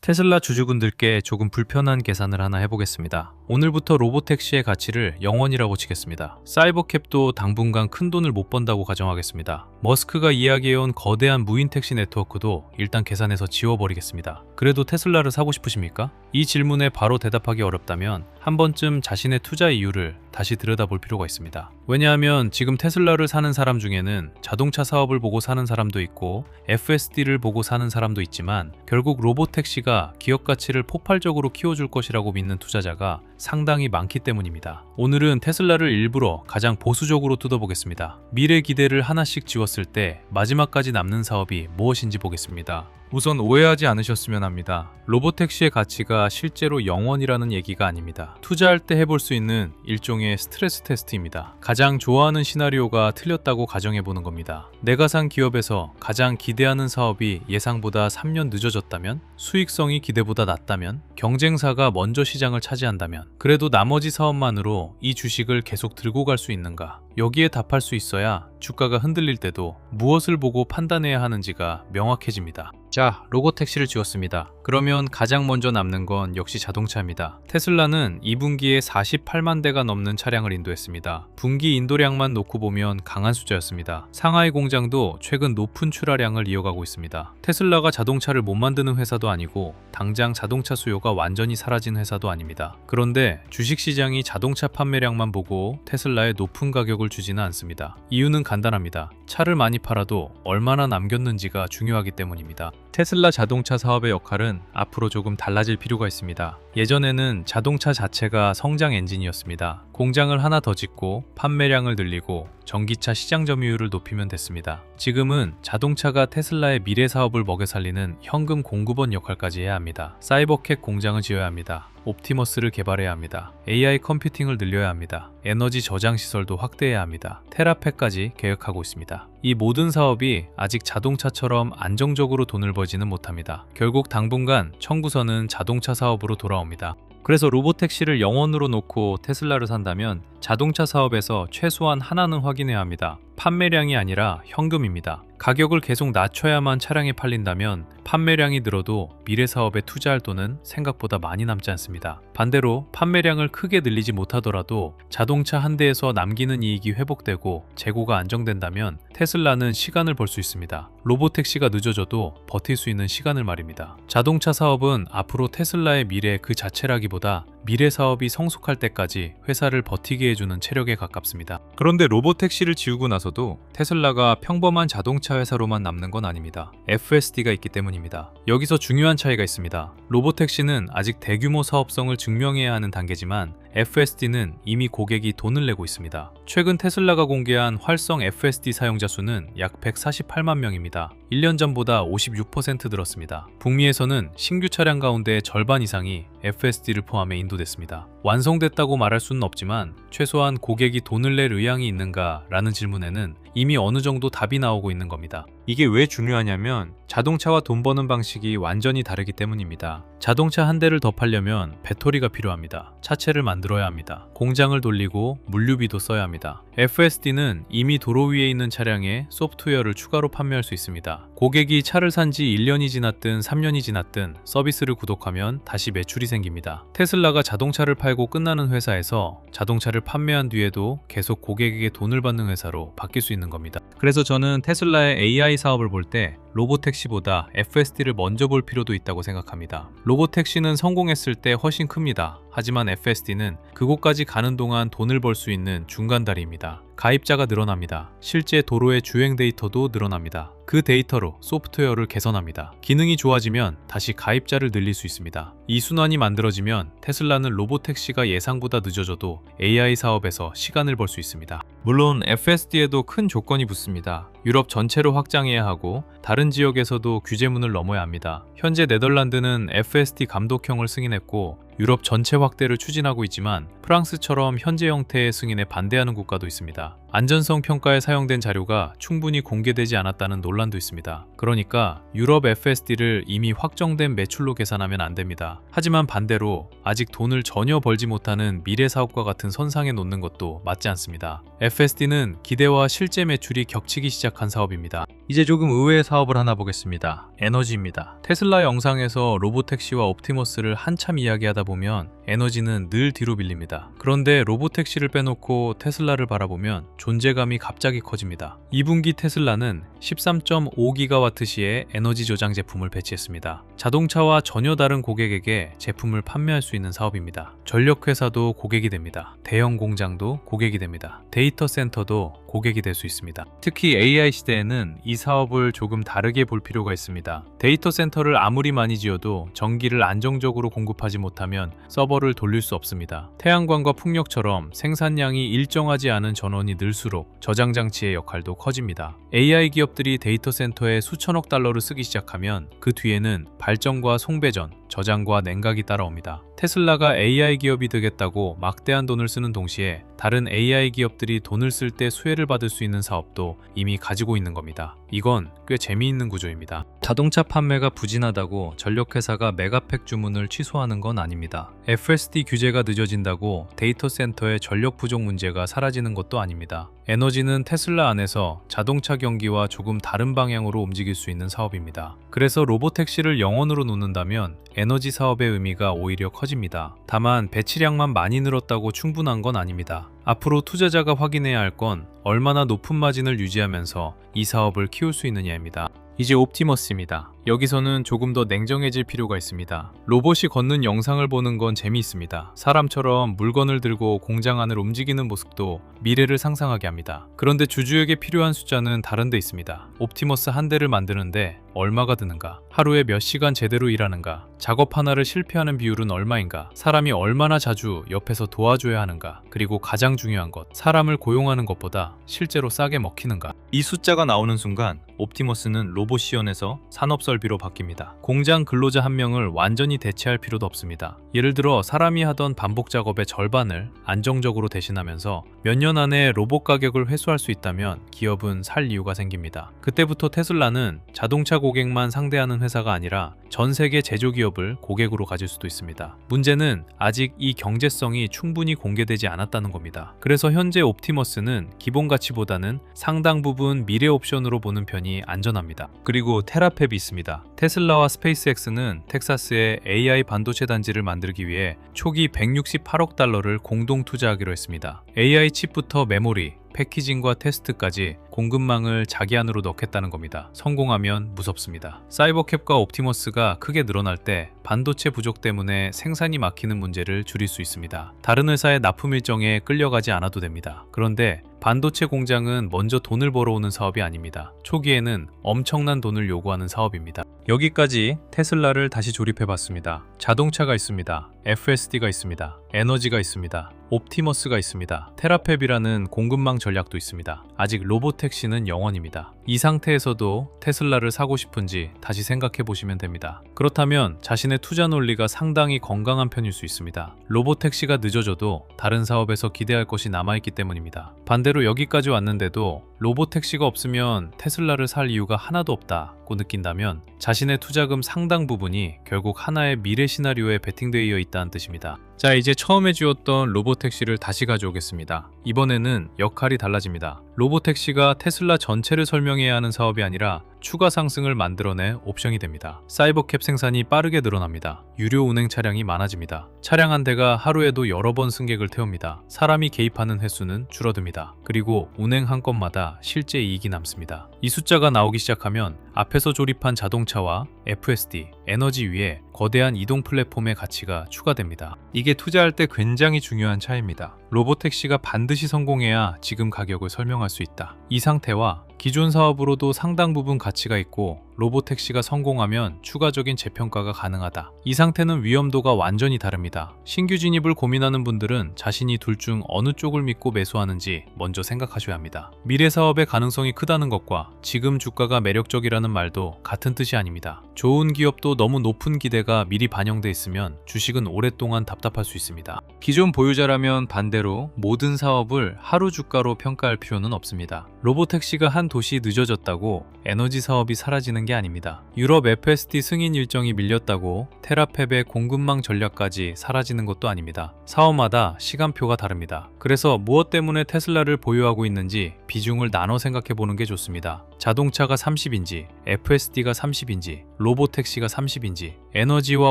테슬라 주주분들께 조금 불편한 계산을 하나 해보겠습니다. 오늘부터 로보택시의 가치를 0원이라고 치겠습니다. 사이버캡도 당분간 큰 돈을 못 번다고 가정하겠습니다. 머스크가 이야기해온 거대한 무인 택시 네트워크도 일단 계산해서 지워버리겠습니다. 그래도 테슬라를 사고 싶으십니까? 이 질문에 바로 대답하기 어렵다면 한 번쯤 자신의 투자 이유를 다시 들여다볼 필요가 있습니다. 왜냐하면 지금 테슬라를 사는 사람 중에는 자동차 사업을 보고 사는 사람도 있고 FSD를 보고 사는 사람도 있지만 결국 로보택시가 기업 가치를 폭발적으로 키워줄 것이라고 믿는 투자자가 상당히 많기 때문입니다. 오늘은 테슬라를 일부러 가장 보수적으로 뜯어보겠습니다. 미래 기대를 하나씩 지웠을 때 마지막까지 남는 사업이 무엇인지 보겠습니다. 우선 오해하지 않으셨으면 합니다. 로보택시의 가치가 실제로 0원이라는 얘기가 아닙니다. 투자할 때 해볼 수 있는 일종의 스트레스 테스트입니다. 가장 좋아하는 시나리오가 틀렸다고 가정해보는 겁니다. 내가 산 기업에서 가장 기대하는 사업이 예상보다 3년 늦어졌다면, 수익성이 기대보다 낮다면, 경쟁사가 먼저 시장을 차지한다면, 그래도 나머지 사업만으로 이 주식을 계속 들고 갈 수 있는가? 여기에 답할 수 있어야 주가가 흔들릴 때도 무엇을 보고 판단해야 하는지가 명확해집니다. 자, 로보택시를 지웠습니다. 그러면 가장 먼저 남는 건 역시 자동차입니다. 테슬라는 2분기에 48만 대가 넘는 차량을 인도했습니다. 분기 인도량만 놓고 보면 강한 숫자였습니다. 상하이 공장도 최근 높은 출하량을 이어가고 있습니다. 테슬라가 자동차를 못 만드는 회사도 아니고 당장 자동차 수요가 완전히 사라진 회사도 아닙니다. 그런데 주식시장이 자동차 판매량만 보고 테슬라에 높은 가격을 주지는 않습니다. 이유는 간단합니다. 차를 많이 팔아도 얼마나 남겼는지가 중요하기 때문입니다. 테슬라 자동차 사업의 역할은 앞으로 조금 달라질 필요가 있습니다. 예전에는 자동차 자체가 성장 엔진이었습니다. 공장을 하나 더 짓고 판매량을 늘리고 전기차 시장 점유율을 높이면 됐습니다. 지금은 자동차가 테슬라의 미래 사업을 먹여 살리는 현금 공급원 역할까지 해야 합니다. 사이버캣 공장을 지어야 합니다. 옵티머스를 개발해야 합니다. AI 컴퓨팅을 늘려야 합니다. 에너지 저장 시설도 확대해야 합니다. 테라팩까지 계획하고 있습니다. 이 모든 사업이 아직 자동차처럼 안정적으로 돈을 벌지는 못합니다. 결국 당분간 청구서는 자동차 사업으로 돌아옵니다. 그래서 로보택시를 0원으로 놓고 테슬라를 산다면 자동차 사업에서 최소한 하나는 확인해야 합니다. 판매량이 아니라 현금입니다. 가격을 계속 낮춰야만 차량이 팔린다면 판매량이 늘어도 미래 사업에 투자할 돈은 생각보다 많이 남지 않습니다. 반대로 판매량을 크게 늘리지 못하더라도 자동차 한 대에서 남기는 이익이 회복되고 재고가 안정된다면 테슬라는 시간을 벌 수 있습니다. 로보택시가 늦어져도 버틸 수 있는 시간을 말입니다. 자동차 사업은 앞으로 테슬라의 미래 그 자체라기보다 미래 사업이 성숙할 때까지 회사를 버티게 해주는 체력에 가깝습니다. 그런데 로보택시를 지우고 나서도 테슬라가 평범한 자동차 회사로만 남는 건 아닙니다. FSD가 있기 때문입니다. 여기서 중요한 차이가 있습니다. 로보택시는 아직 대규모 사업성을 증명해야 하는 단계지만 FSD는 이미 고객이 돈을 내고 있습니다. 최근 테슬라가 공개한 활성 FSD 사용자 수는 약 148만 명입니다. 1년 전보다 56% 늘었습니다. 북미에서는 신규 차량 가운데 절반 이상이 FSD를 포함해 인도됐습니다. 완성됐다고 말할 수는 없지만 최소한 고객이 돈을 낼 의향이 있는가 라는 질문에는 이미 어느 정도 답이 나오고 있는 겁니다. 이게 왜 중요하냐면 자동차와 돈 버는 방식이 완전히 다르기 때문입니다. 자동차 한 대를 더 팔려면 배터리가 필요합니다. 차체를 만들어야 합니다. 공장을 돌리고 물류비도 써야 합니다. FSD는 이미 도로 위에 있는 차량에 소프트웨어를 추가로 판매할 수 있습니다. 고객이 차를 산 지 1년이 지났든 3년이 지났든 서비스를 구독하면 다시 매출이 생깁니다. 테슬라가 자동차를 팔고 끝나는 회사에서 자동차를 판매한 뒤에도 계속 고객에게 돈을 받는 회사로 바뀔 수 있는 겁니다. 그래서 저는 테슬라의 AI 사업을 볼 때 로보택시보다 FSD를 먼저 볼 필요도 있다고 생각합니다. 로보택시는 성공했을 때 훨씬 큽니다. 하지만 FSD는 그곳까지 가는 동안 돈을 벌 수 있는 중간다리입니다. 가입자가 늘어납니다. 실제 도로의 주행 데이터도 늘어납니다. 그 데이터로 소프트웨어를 개선합니다. 기능이 좋아지면 다시 가입자를 늘릴 수 있습니다. 이 순환이 만들어지면 테슬라는 로보택시가 예상보다 늦어져도 AI 사업에서 시간을 벌 수 있습니다. 물론 FSD에도 큰 조건이 붙습니다. 유럽 전체로 확장해야 하고 다른 지역에서도 규제문을 넘어야 합니다. 현재 네덜란드는 FSD 감독형을 승인했고 유럽 전체 확대를 추진하고 있지만 프랑스처럼 현재 형태의 승인에 반대하는 국가도 있습니다. 안전성 평가에 사용된 자료가 충분히 공개되지 않았다는 논란도 있습니다. 그러니까 유럽 FSD를 이미 확정된 매출로 계산하면 안 됩니다. 하지만 반대로 아직 돈을 전혀 벌지 못하는 미래 사업과 같은 선상에 놓는 것도 맞지 않습니다. FSD는 기대와 실제 매출이 겹치기 시작한 사업입니다. 이제 조금 의외의 사업을 하나 보겠습니다. 에너지입니다. 테슬라 영상에서 로보택시와 옵티머스를 한참 이야기하다 보면 에너지는 늘 뒤로 밀립니다. 그런데 로보택시를 빼놓고 테슬라를 바라보면 존재감이 갑자기 커집니다. 2분기 테슬라는 13.5GW시의 에너지 저장 제품을 배치했습니다. 자동차와 전혀 다른 고객에게 제품을 판매할 수 있는 사업입니다. 전력회사도 고객이 됩니다. 대형 공장도 고객이 됩니다. 데이터 센터도 고객이 될 수 있습니다. 특히 AI 시대에는 이 사업을 조금 다르게 볼 필요가 있습니다. 데이터 센터를 아무리 많이 지어도 전기를 안정적으로 공급하지 못하면 서버를 돌릴 수 없습니다. 태양광과 풍력처럼 생산량이 일정하지 않은 전원이 늘수록 저장 장치의 역할도 커집니다. AI 기업들이 데이터 센터에 수천억 달러를 쓰기 시작하면 그 뒤에는 발전과 송배전, 저장과 냉각이 따라옵니다. 테슬라가 AI 기업이 되겠다고 막대한 돈을 쓰는 동시에 다른 AI 기업들이 돈을 쓸 때 수혜를 받을 수 있는 사업도 이미 가지고 있는 겁니다. 이건 꽤 재미있는 구조입니다. 자동차 판매가 부진하다고 전력회사가 메가팩 주문을 취소하는 건 아닙니다. FSD 규제가 늦어진다고 데이터 센터의 전력 부족 문제가 사라지는 것도 아닙니다. 에너지는 테슬라 안에서 자동차 경기와 조금 다른 방향으로 움직일 수 있는 사업입니다. 그래서 로보택시를 영원으로 놓는다면 에너지 사업의 의미가 오히려 커집니다. 다만 배치량만 많이 늘었다고 충분한 건 아닙니다. 앞으로 투자자가 확인해야 할 건 얼마나 높은 마진을 유지하면서 이 사업을 키울 수 있느냐입니다. 이제 옵티머스입니다. 여기서는 조금 더 냉정해질 필요가 있습니다. 로봇이 걷는 영상을 보는 건 재미있습니다. 사람처럼 물건을 들고 공장 안을 움직이는 모습도 미래를 상상하게 합니다. 그런데 주주에게 필요한 숫자는 다른 데 있습니다. 옵티머스 한 대를 만드는데 얼마가 드는가? 하루에 몇 시간 제대로 일하는가? 작업 하나를 실패하는 비율은 얼마인가? 사람이 얼마나 자주 옆에서 도와줘야 하는가? 그리고 가장 중요한 것, 사람을 고용하는 것보다 실제로 싸게 먹히는가? 이 숫자가 나오는 순간 옵티머스는 로봇시연에서 산업설비로 바뀝니다. 공장 근로자 한 명을 완전히 대체할 필요도 없습니다. 예를 들어 사람이 하던 반복 작업의 절반을 안정적으로 대신하면서 몇 년 안에 로봇 가격을 회수할 수 있다면 기업은 살 이유가 생깁니다. 그때부터 테슬라는 자동차 고객만 상대하는 회사가 아니라 전 세계 제조기업을 고객으로 가질 수도 있습니다. 문제는 아직 이 경제성이 충분히 공개되지 않았다는 겁니다. 그래서 현재 옵티머스는 기본 가치보다는 상당 부분 미래 옵션으로 보는 편이 안전합니다. 그리고 테라펩이 있습니다. 테슬라와 스페이스X는 텍사스에 AI 반도체 단지를 만들기 위해 초기 168억 달러를 공동 투자하기로 했습니다. AI 칩부터 메모리, 패키징과 테스트까지 공급망을 자기 안으로 넣겠다는 겁니다. 성공하면 무섭습니다. 사이버캡과 옵티머스가 크게 늘어날 때 반도체 부족 때문에 생산이 막히는 문제를 줄일 수 있습니다. 다른 회사의 납품 일정에 끌려가지 않아도 됩니다. 그런데 반도체 공장은 먼저 돈을 벌어오는 사업이 아닙니다. 초기에는 엄청난 돈을 요구하는 사업입니다. 여기까지 테슬라를 다시 조립해봤습니다. 자동차가 있습니다. FSD가 있습니다. 에너지가 있습니다. 옵티머스가 있습니다. 테라펩이라는 공급망 전략도 있습니다. 아직 로보택시는 영원입니다. 이 상태에서도 테슬라를 사고 싶은지 다시 생각해 보시면 됩니다. 그렇다면 자신의 투자 논리가 상당히 건강한 편일 수 있습니다. 로보택시가 늦어져도 다른 사업에서 기대할 것이 남아있기 때문입니다. 반대로 여기까지 왔는데도 로보택시가 없으면 테슬라를 살 이유가 하나도 없다고 느낀다면 자신의 투자금 상당 부분이 결국 하나의 미래 시나리오에 베팅되어 있다는 뜻입니다. 자, 이제 처음에 지었던 로보택시를 다시 가져오겠습니다. 이번에는 역할이 달라집니다. 로보택시가 테슬라 전체를 설명해야 하는 사업이 아니라 추가 상승을 만들어내 옵션이 됩니다. 사이버캡 생산이 빠르게 늘어납니다. 유료 운행 차량이 많아집니다. 차량 한 대가 하루에도 여러 번 승객을 태웁니다. 사람이 개입하는 횟수는 줄어듭니다. 그리고 운행 한 건마다 실제 이익이 남습니다. 이 숫자가 나오기 시작하면 앞에서 조립한 자동차와 FSD, 에너지 위에 거대한 이동 플랫폼의 가치가 추가됩니다. 이게 투자할 때 굉장히 중요한 차이입니다. 로보택시가 반드시 성공해야 지금 가격을 설명할 수 있다. 이 상태와 기존 사업으로도 상당 부분 가치가 있고 로보택시가 성공하면 추가적인 재평가가 가능하다. 이 상태는 위험도가 완전히 다릅니다. 신규 진입을 고민하는 분들은 자신이 둘 중 어느 쪽을 믿고 매수하는지 먼저 생각하셔야 합니다. 미래 사업의 가능성이 크다는 것과 지금 주가가 매력적이라는 말도 같은 뜻이 아닙니다. 좋은 기업도 너무 높은 기대가 미리 반영돼 있으면 주식은 오랫동안 답답할 수 있습니다. 기존 보유자라면 반대로 모든 사업을 하루 주가로 평가할 필요는 없습니다. 로보택시가 한 도시 늦어졌다고 에너지 사업이 사라지는 게 아닙니다. 유럽 FSD 승인 일정이 밀렸다고 테라펩의 공급망 전략까지 사라지는 것도 아닙니다. 사업마다 시간표가 다릅니다. 그래서 무엇 때문에 테슬라를 보유하고 있는지 비중을 나눠 생각해 보는 게 좋습니다. 자동차가 30인지, FSD가 30인지, 로보택시가 30인지, 에너지와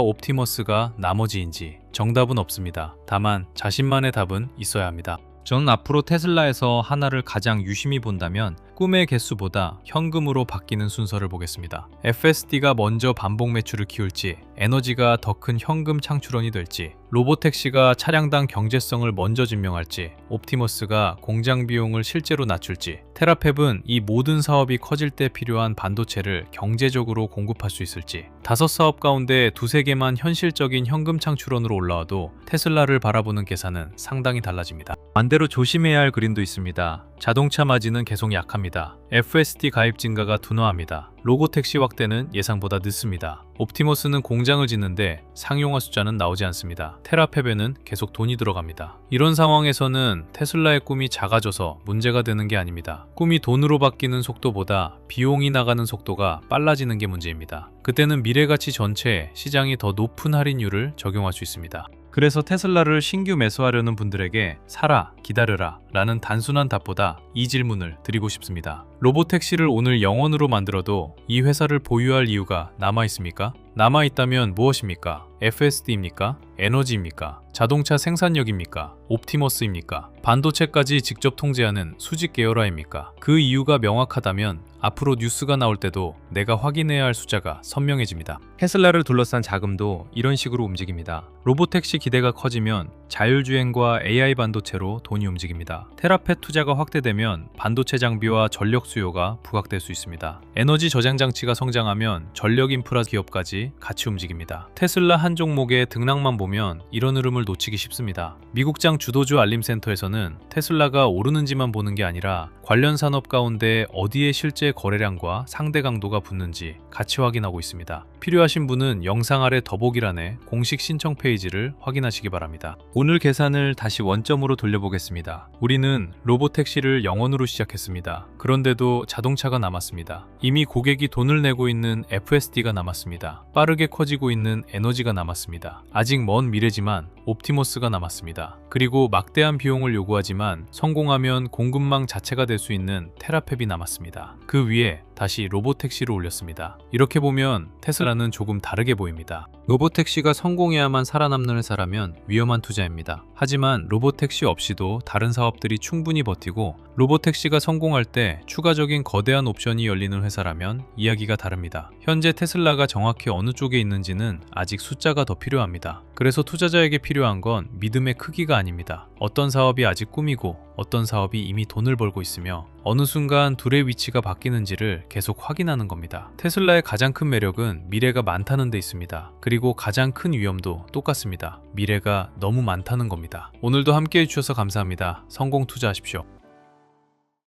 옵티머스가 나머지인지 정답은 없습니다. 다만 자신만의 답은 있어야 합니다. 저는 앞으로 테슬라에서 하나를 가장 유심히 본다면 꿈의 개수보다 현금으로 바뀌는 순서를 보겠습니다. FSD가 먼저 반복 매출을 키울지, 에너지가 더 큰 현금 창출원이 될지, 로보택시가 차량당 경제성을 먼저 증명할지, 옵티머스가 공장 비용을 실제로 낮출지, 테라펩은 이 모든 사업이 커질 때 필요한 반도체를 경제적으로 공급할 수 있을지, 5사업 가운데 2~3개만 현실적인 현금 창출원으로 올라와도 테슬라를 바라보는 계산은 상당히 달라집니다. 반대로 조심해야 할 그림도 있습니다. 자동차 마진은 계속 약합니다. FSD 가입 증가가 둔화합니다. 로보택시 확대는 예상보다 늦습니다. 옵티머스는 공장을 짓는데 상용화 숫자는 나오지 않습니다. 테라펩에는 계속 돈이 들어갑니다. 이런 상황에서는 테슬라의 꿈이 작아져서 문제가 되는 게 아닙니다. 꿈이 돈으로 바뀌는 속도보다 비용이 나가는 속도가 빨라지는 게 문제입니다. 그때는 미래가치 전체에 시장이 더 높은 할인율을 적용할 수 있습니다. 그래서 테슬라를 신규 매수하려는 분들에게 사라, 기다려라 라는 단순한 답보다 이 질문을 드리고 싶습니다. 로보택시를 오늘 영원으로 만들어도 이 회사를 보유할 이유가 남아있습니까? 남아있다면 무엇입니까? FSD입니까? 에너지입니까? 자동차 생산력입니까? 옵티머스입니까? 반도체까지 직접 통제하는 수직 계열화입니까? 그 이유가 명확하다면 앞으로 뉴스가 나올 때도 내가 확인해야 할 숫자가 선명해집니다. 테슬라를 둘러싼 자금도 이런 식으로 움직입니다. 로보택시 기대가 커지면 자율주행과 AI 반도체로 돈이 움직입니다. 테라펫 투자가 확대되면 반도체 장비와 전력 수요가 부각될 수 있습니다. 에너지 저장 장치가 성장하면 전력 인프라 기업까지 같이 움직입니다. 테슬라 한 종목의 등락만 보면 이런 흐름을 놓치기 쉽습니다. 미국장 주도주 알림센터에서는 테슬라가 오르는지만 보는 게 아니라 관련 산업 가운데 어디에 실제 거래량과 상대 강도가 붙는지 같이 확인하고 있습니다. 필요하신 분은 영상 아래 더보기란에 공식 신청 페이지를 확인하시기 바랍니다. 오늘 계산을 다시 원점으로 돌려보겠습니다. 우리는 로보택시를 영원으로 시작했습니다. 그런데도 자동차가 남았습니다. 이미 고객이 돈을 내고 있는 FSD가 남았습니다. 빠르게 커지고 있는 에너지가 남았습니다. 아직 먼 미래지만 옵티머스가 남았습니다. 그리고 막대한 비용을 요구하지만 성공하면 공급망 자체가 될 수 있는 테라펩이 남았습니다. 그 위에 다시 로보택시를 올렸습니다. 이렇게 보면 테슬라는 조금 다르게 보입니다. 로보택시가 성공해야만 살아남는 회사라면 위험한 투자입니다. 하지만 로보택시 없이도 다른 사업들이 충분히 버티고 로보택시가 성공할 때 추가적인 거대한 옵션이 열리는 회사라면 이야기가 다릅니다. 현재 테슬라가 정확히 어느 쪽에 있는지는 아직 숫자가 더 필요합니다. 그래서 투자자에게 필요한 건 믿음의 크기가 아닙니다. 어떤 사업이 아직 꿈이고 어떤 사업이 이미 돈을 벌고 있으며 어느 순간 둘의 위치가 바뀌는지를 계속 확인하는 겁니다. 테슬라의 가장 큰 매력은 미래가 많다는 데 있습니다. 그리고 가장 큰 위험도 똑같습니다. 미래가 너무 많다는 겁니다. 오늘도 함께 해주셔서 감사합니다. 성공 투자하십시오.